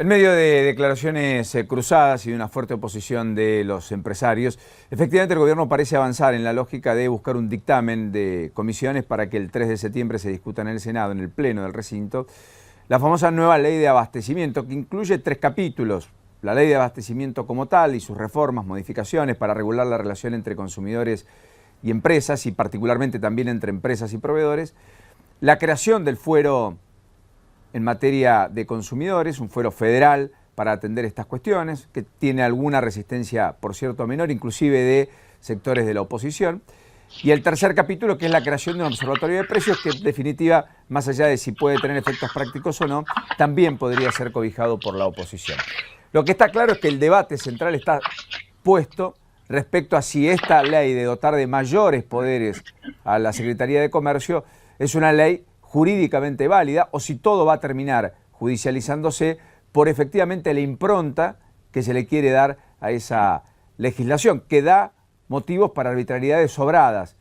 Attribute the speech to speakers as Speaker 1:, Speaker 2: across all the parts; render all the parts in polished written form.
Speaker 1: En medio de declaraciones cruzadas y de una fuerte oposición de los empresarios, efectivamente el gobierno parece avanzar en la lógica de buscar un dictamen de comisiones para que el 3 de septiembre se discuta en el Senado, en el Pleno del recinto, la famosa nueva ley de abastecimiento, que incluye 3 capítulos. La ley de abastecimiento como tal y sus reformas, modificaciones para regular la relación entre consumidores y empresas, y particularmente también entre empresas y proveedores, la creación del fuero en materia de consumidores, un fuero federal para atender estas cuestiones, que tiene alguna resistencia, por cierto, menor, inclusive de sectores de la oposición. Y el tercer capítulo, que es la creación de un observatorio de precios, que en definitiva, más allá de si puede tener efectos prácticos o no, también podría ser cobijado por la oposición. Lo que está claro es que el debate central está puesto respecto a si esta ley de dotar de mayores poderes a la Secretaría de Comercio es una ley jurídicamente válida o si todo va a terminar judicializándose por efectivamente la impronta que se le quiere dar a esa legislación, que da motivos para arbitrariedades sobradas,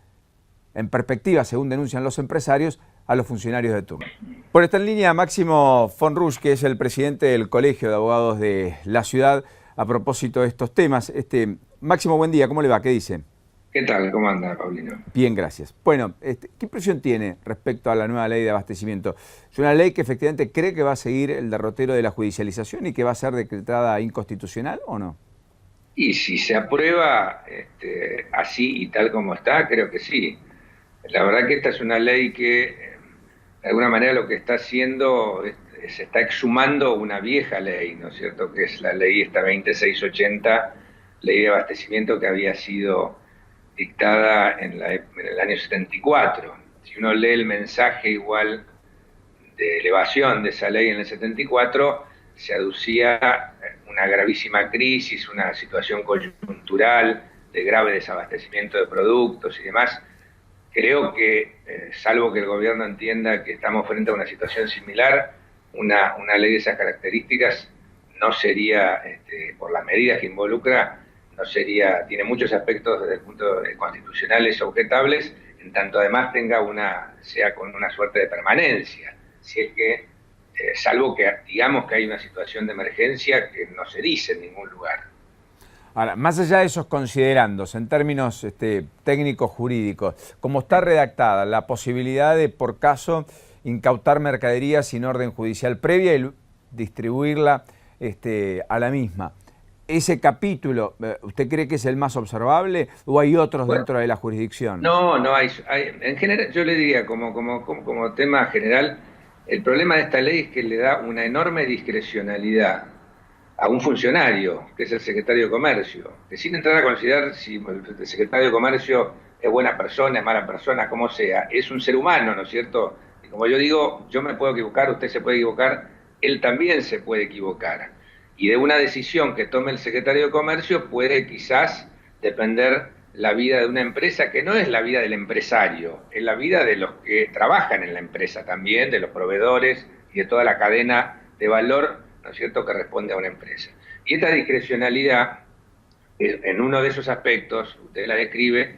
Speaker 1: en perspectiva, según denuncian los empresarios, a los funcionarios de turno. Por esta en línea Máximo Fonrush, que es el presidente del Colegio de Abogados de la ciudad, a propósito de estos temas. Máximo, buen día, ¿cómo le va? ¿Qué dice?
Speaker 2: ¿Qué tal? ¿Cómo anda, Paulino?
Speaker 1: Bien, gracias. Bueno, ¿qué impresión tiene respecto a la nueva ley de abastecimiento? Es una ley que efectivamente cree que va a seguir el derrotero de la judicialización y que va a ser decretada inconstitucional, ¿o no?
Speaker 2: Y si se aprueba así y tal como está, creo que sí. La verdad que esta es una ley que, de alguna manera, lo que está haciendo se está exhumando una vieja ley, ¿no es cierto? Que es la ley esta 2680, ley de abastecimiento que había sido dictada en el año 74. Si uno lee el mensaje igual de elevación de esa ley en el 74, se aducía una gravísima crisis, una situación coyuntural de grave desabastecimiento de productos y demás. Creo que, salvo que el gobierno entienda que estamos frente a una situación similar, una ley de esas características no sería, por las medidas que involucra, no sería, tiene muchos aspectos desde el punto de constitucionales objetables, en tanto además sea con una suerte de permanencia, si es que, salvo que digamos que hay una situación de emergencia que no se dice en ningún lugar.
Speaker 1: Ahora, más allá de esos considerandos, en términos técnicos jurídicos, como está redactada, la posibilidad de, por caso, incautar mercadería sin orden judicial previa y distribuirla a la misma. ¿Ese capítulo, usted cree que es el más observable o hay otros
Speaker 2: Bueno,
Speaker 1: dentro de la jurisdicción?
Speaker 2: no hay, en general, yo le diría como tema general, el problema de esta ley es que le da una enorme discrecionalidad a un funcionario, que es el secretario de Comercio, que sin entrar a considerar si el secretario de Comercio es buena persona, es mala persona, como sea, es un ser humano, ¿no es cierto? Y como yo digo, yo me puedo equivocar, usted se puede equivocar, él también se puede equivocar. Y de una decisión que tome el secretario de Comercio puede quizás depender la vida de una empresa, que no es la vida del empresario, es la vida de los que trabajan en la empresa también, de los proveedores y de toda la cadena de valor, ¿no es cierto?, que responde a una empresa. Y esta discrecionalidad, en uno de esos aspectos, usted la describe,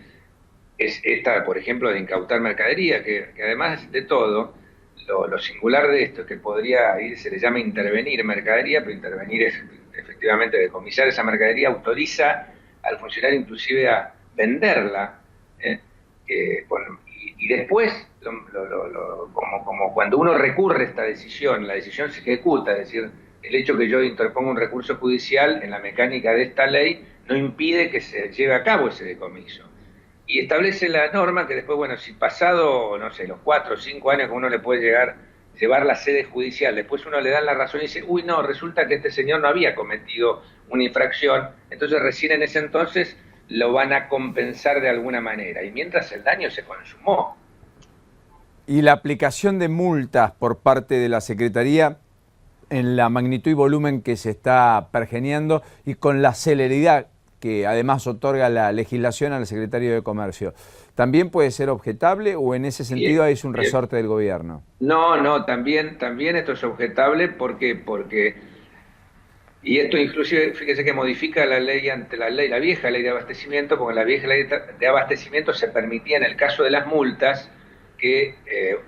Speaker 2: es esta, por ejemplo, de incautar mercadería, que además de todo, lo singular de esto es que podría ir, se le llama intervenir mercadería, pero intervenir es efectivamente decomisar esa mercadería, autoriza al funcionario inclusive a venderla, y después, como cuando uno recurre a esta decisión, la decisión se ejecuta, es decir, el hecho que yo interponga un recurso judicial en la mecánica de esta ley no impide que se lleve a cabo ese decomiso. Y establece la norma que después, bueno, si pasado, no sé, los 4 o 5 años que uno le puede llevar la sede judicial, después uno le da la razón y dice, uy, no, resulta que este señor no había cometido una infracción, entonces recién en ese entonces lo van a compensar de alguna manera, y mientras el daño se consumó.
Speaker 1: Y la aplicación de multas por parte de la Secretaría en la magnitud y volumen que se está pergeñando y con la celeridad que además otorga la legislación al secretario de Comercio, ¿también puede ser objetable o en ese sentido es un resorte del gobierno?
Speaker 2: No, también esto es objetable porque, y esto inclusive, fíjese que modifica la ley ante la vieja ley de abastecimiento, porque la vieja ley de abastecimiento se permitía en el caso de las multas que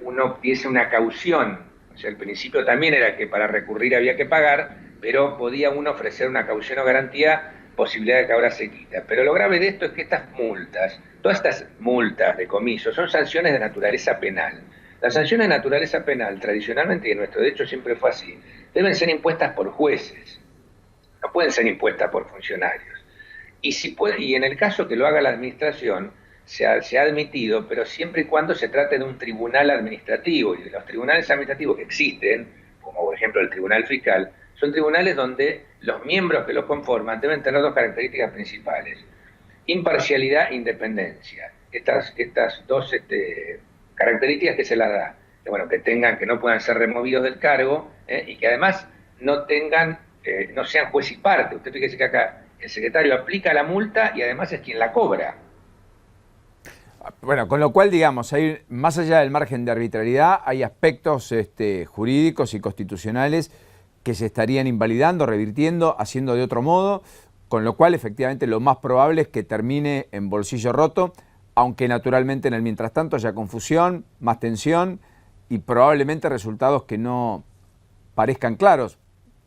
Speaker 2: uno diese una caución. O sea, el principio también era que para recurrir había que pagar, pero podía uno ofrecer una caución o garantía, posibilidad de que ahora se quita. Pero lo grave de esto es que estas multas, todas estas multas, decomisos, son sanciones de naturaleza penal. Las sanciones de naturaleza penal, tradicionalmente, y en nuestro derecho siempre fue así, deben ser impuestas por jueces, no pueden ser impuestas por funcionarios. Y en el caso que lo haga la administración, se ha admitido, pero siempre y cuando se trate de un tribunal administrativo, y de los tribunales administrativos que existen, como por ejemplo el Tribunal Fiscal, son tribunales donde los miembros que los conforman deben tener dos características principales: imparcialidad e independencia. Estas dos características que se las da, que no puedan ser removidos del cargo, y que además no sean juez y parte. Usted fíjese que acá el secretario aplica la multa y además es quien la cobra.
Speaker 1: Bueno, con lo cual, digamos, más allá del margen de arbitrariedad, hay aspectos jurídicos y constitucionales que se estarían invalidando, revirtiendo, haciendo de otro modo, con lo cual, efectivamente, lo más probable es que termine en bolsillo roto, aunque naturalmente en el mientras tanto haya confusión, más tensión y probablemente resultados que no parezcan claros.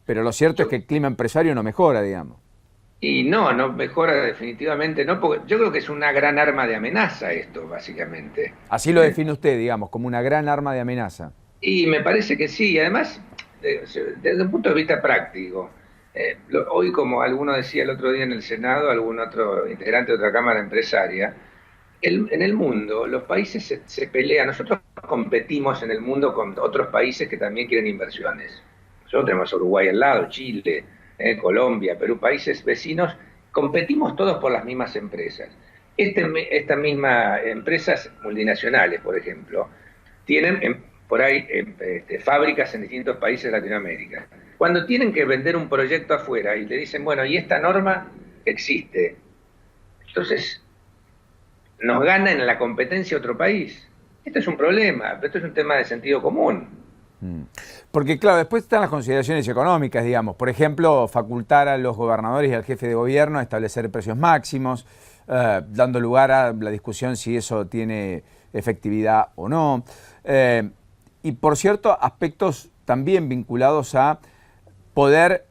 Speaker 1: Pero lo cierto es que el clima empresario no mejora, digamos.
Speaker 2: Y no mejora definitivamente, no, porque yo creo que es una gran arma de amenaza esto, básicamente.
Speaker 1: Así lo define usted, digamos, como una gran arma de amenaza.
Speaker 2: Y me parece que sí, y además, desde un punto de vista práctico, hoy, como alguno decía el otro día en el Senado, algún otro integrante de otra cámara empresaria, en el mundo los países se pelean. Nosotros competimos en el mundo con otros países que también quieren inversiones. Nosotros tenemos a Uruguay al lado, Chile, Colombia, Perú, países vecinos, competimos todos por las mismas empresas. Estas mismas empresas multinacionales, por ejemplo, tienen por ahí fábricas en distintos países de Latinoamérica. Cuando tienen que vender un proyecto afuera y le dicen, bueno, y esta norma existe, entonces nos gana en la competencia otro país. Esto es un problema, esto es un tema de sentido común.
Speaker 1: Porque claro, después están las consideraciones económicas, digamos. Por ejemplo, facultar a los gobernadores y al jefe de gobierno a establecer precios máximos, dando lugar a la discusión si eso tiene efectividad o no. Y por cierto, aspectos también vinculados a poder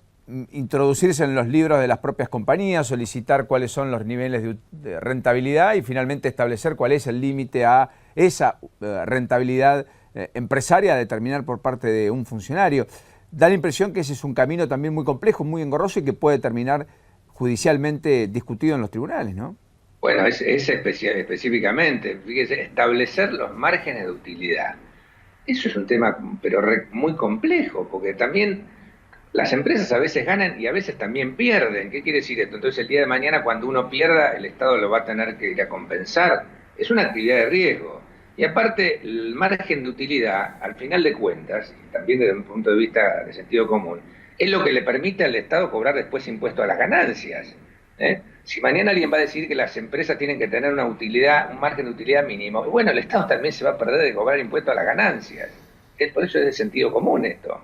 Speaker 1: introducirse en los libros de las propias compañías, solicitar cuáles son los niveles de rentabilidad y finalmente establecer cuál es el límite a esa rentabilidad empresaria a determinar por parte de un funcionario. Da la impresión que ese es un camino también muy complejo, muy engorroso y que puede terminar judicialmente discutido en los tribunales, ¿no?
Speaker 2: Bueno, específicamente, fíjese, establecer los márgenes de utilidad. Eso es un tema pero muy complejo, porque también las empresas a veces ganan y a veces también pierden. ¿Qué quiere decir esto? Entonces el día de mañana cuando uno pierda, el Estado lo va a tener que ir a compensar. Es una actividad de riesgo. Y aparte, el margen de utilidad, al final de cuentas, y también desde un punto de vista de sentido común, es lo que le permite al Estado cobrar después impuestos a las ganancias. Si mañana alguien va a decir que las empresas tienen que tener una utilidad, un margen de utilidad mínimo, bueno, el Estado también se va a perder de cobrar impuestos a las ganancias. Por eso es de sentido común esto.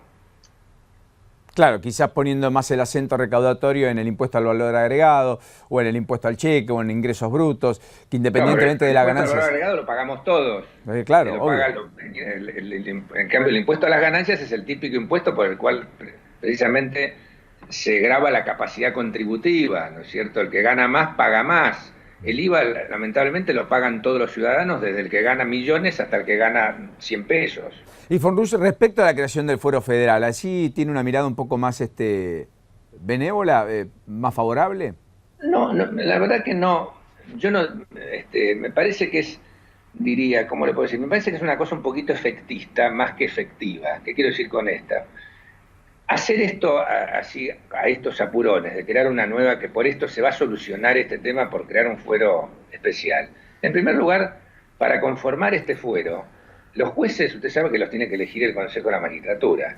Speaker 1: Claro, quizás poniendo más el acento recaudatorio en el impuesto al valor agregado, o en el impuesto al cheque, o en ingresos brutos, que independientemente de la ganancia...
Speaker 2: El impuesto al valor agregado lo pagamos todos.
Speaker 1: Claro,
Speaker 2: en cambio, el impuesto a las ganancias es el típico impuesto por el cual precisamente se grava la capacidad contributiva, ¿no es cierto? El que gana más paga más. El IVA, lamentablemente, lo pagan todos los ciudadanos, desde el que gana millones hasta el que gana 100 pesos.
Speaker 1: Y Fonrus, respecto a la creación del Fuero Federal, ¿así tiene una mirada un poco más benévola, más favorable?
Speaker 2: No, la verdad que no. Yo no, me parece que diría, ¿cómo le puedo decir? Me parece que es una cosa un poquito efectista más que efectiva. ¿Qué quiero decir con esta? Hacer esto así, a estos apurones, de crear una nueva, que por esto se va a solucionar este tema por crear un fuero especial. En primer lugar, para conformar este fuero, los jueces, usted sabe que los tiene que elegir el Consejo de la Magistratura.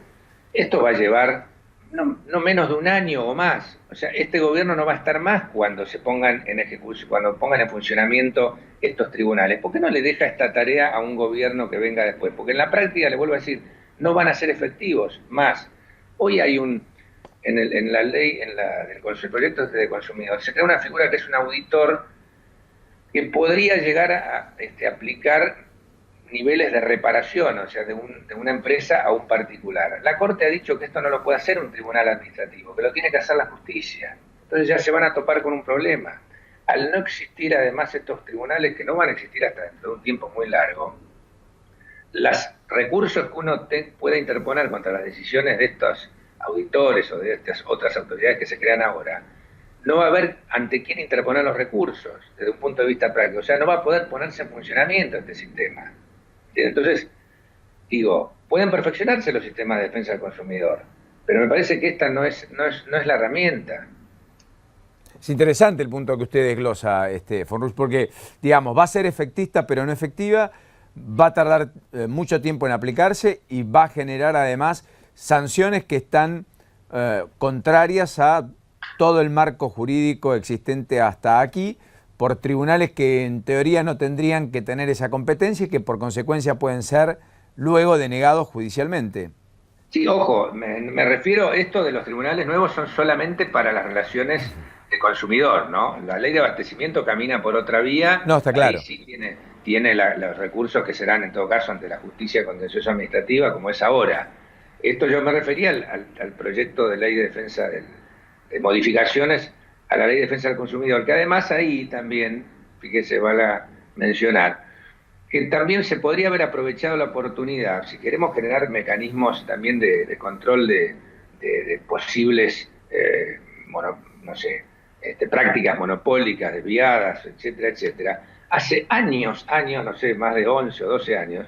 Speaker 2: Esto va a llevar no menos de un año o más. O sea, este gobierno no va a estar más cuando se pongan en ejecución, cuando pongan en funcionamiento estos tribunales. ¿Por qué no le deja esta tarea a un gobierno que venga después? Porque en la práctica, le vuelvo a decir, no van a ser efectivos más. Hoy hay en la ley, del proyecto de consumidor, se crea una figura que es un auditor que podría llegar a aplicar niveles de reparación, o sea, de una empresa a un particular. La Corte ha dicho que esto no lo puede hacer un tribunal administrativo, que lo tiene que hacer la justicia. Entonces ya se van a topar con un problema. Al no existir además estos tribunales, que no van a existir hasta dentro de un tiempo muy largo, los recursos que uno pueda interponer contra las decisiones de estos auditores o de estas otras autoridades que se crean ahora, no va a haber ante quién interponer los recursos desde un punto de vista práctico. O sea, no va a poder ponerse en funcionamiento este sistema. Entonces, digo, pueden perfeccionarse los sistemas de defensa del consumidor, pero me parece que esta no es la herramienta.
Speaker 1: Es interesante el punto que usted desglosa, von Rusch, porque, digamos, va a ser efectista pero no efectiva, va a tardar mucho tiempo en aplicarse y va a generar además sanciones que están contrarias a todo el marco jurídico existente hasta aquí, por tribunales que en teoría no tendrían que tener esa competencia y que por consecuencia pueden ser luego denegados judicialmente.
Speaker 2: Sí, ojo, me refiero, esto de los tribunales nuevos son solamente para las relaciones de consumidor, ¿no? La ley de abastecimiento camina por otra vía.
Speaker 1: No, está claro.
Speaker 2: Ahí sí tiene los recursos que serán en todo caso ante la justicia contenciosa administrativa, como es ahora. Esto yo me refería al proyecto de ley de defensa de modificaciones a la ley de defensa del consumidor, que además ahí también, fíjese, vale mencionar, que también se podría haber aprovechado la oportunidad, si queremos generar mecanismos también de control de posibles, prácticas monopólicas, desviadas, etcétera, etcétera. Hace años, no sé, más de 11 o 12 años,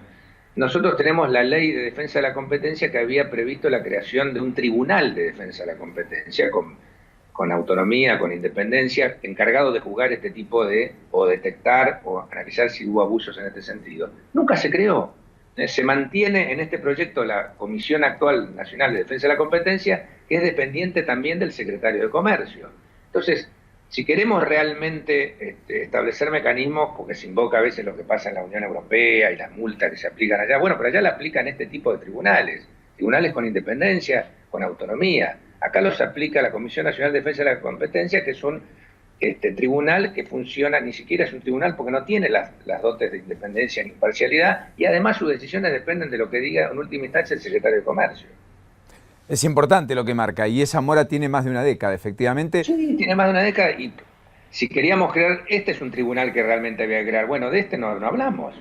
Speaker 2: nosotros tenemos la ley de defensa de la competencia que había previsto la creación de un tribunal de defensa de la competencia con autonomía, con independencia, encargado de juzgar este tipo o detectar o analizar si hubo abusos en este sentido. Nunca se creó. Se mantiene en este proyecto la Comisión Actual Nacional de Defensa de la Competencia, que es dependiente también del Secretario de Comercio. Entonces, si queremos realmente establecer mecanismos, porque se invoca a veces lo que pasa en la Unión Europea y las multas que se aplican allá, bueno, pero allá la aplican este tipo de tribunales con independencia, con autonomía. Acá los aplica la Comisión Nacional de Defensa de la Competencia, que es un tribunal que funciona, ni siquiera es un tribunal porque no tiene las dotes de independencia ni imparcialidad, y además sus decisiones dependen de lo que diga en última instancia el Secretario de Comercio.
Speaker 1: Es importante lo que marca, y esa mora tiene más de una década, efectivamente.
Speaker 2: Sí, tiene más de una década, y si queríamos crear, este es un tribunal que realmente había que crear. Bueno, de este no hablamos.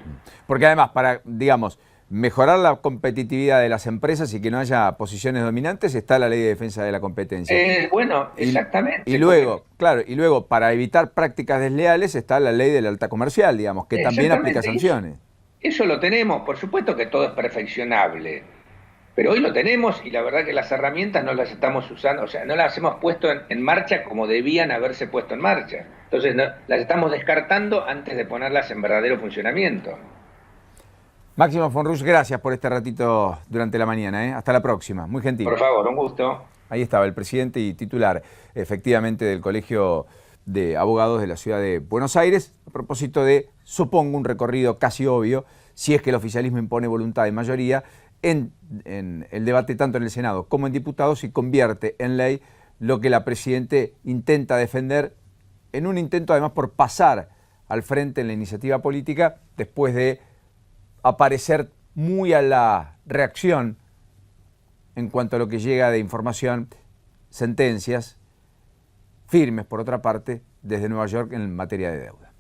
Speaker 1: Porque además, para, digamos, mejorar la competitividad de las empresas y que no haya posiciones dominantes, está la Ley de Defensa de la Competencia.
Speaker 2: Bueno, exactamente.
Speaker 1: Y luego, claro, para evitar prácticas desleales está la Ley de la Alta Comercial, digamos, que también aplica sanciones.
Speaker 2: Eso lo tenemos, por supuesto que todo es perfeccionable, pero hoy lo tenemos y la verdad que las herramientas no las estamos usando, o sea, no las hemos puesto en marcha como debían haberse puesto en marcha. Entonces las estamos descartando antes de ponerlas en verdadero funcionamiento.
Speaker 1: Máximo von Rusch, gracias por este ratito durante la mañana, ¿eh? Hasta la próxima, muy gentil.
Speaker 2: Por favor, un gusto.
Speaker 1: Ahí estaba el presidente y titular, efectivamente, del Colegio de Abogados de la Ciudad de Buenos Aires, a propósito de, supongo, un recorrido casi obvio, si es que el oficialismo impone voluntad de mayoría, en el debate tanto en el Senado como en diputados y convierte en ley lo que la Presidente intenta defender, en un intento además por pasar al frente en la iniciativa política después de aparecer muy a la reacción en cuanto a lo que llega de información, sentencias firmes por otra parte desde Nueva York en materia de deuda.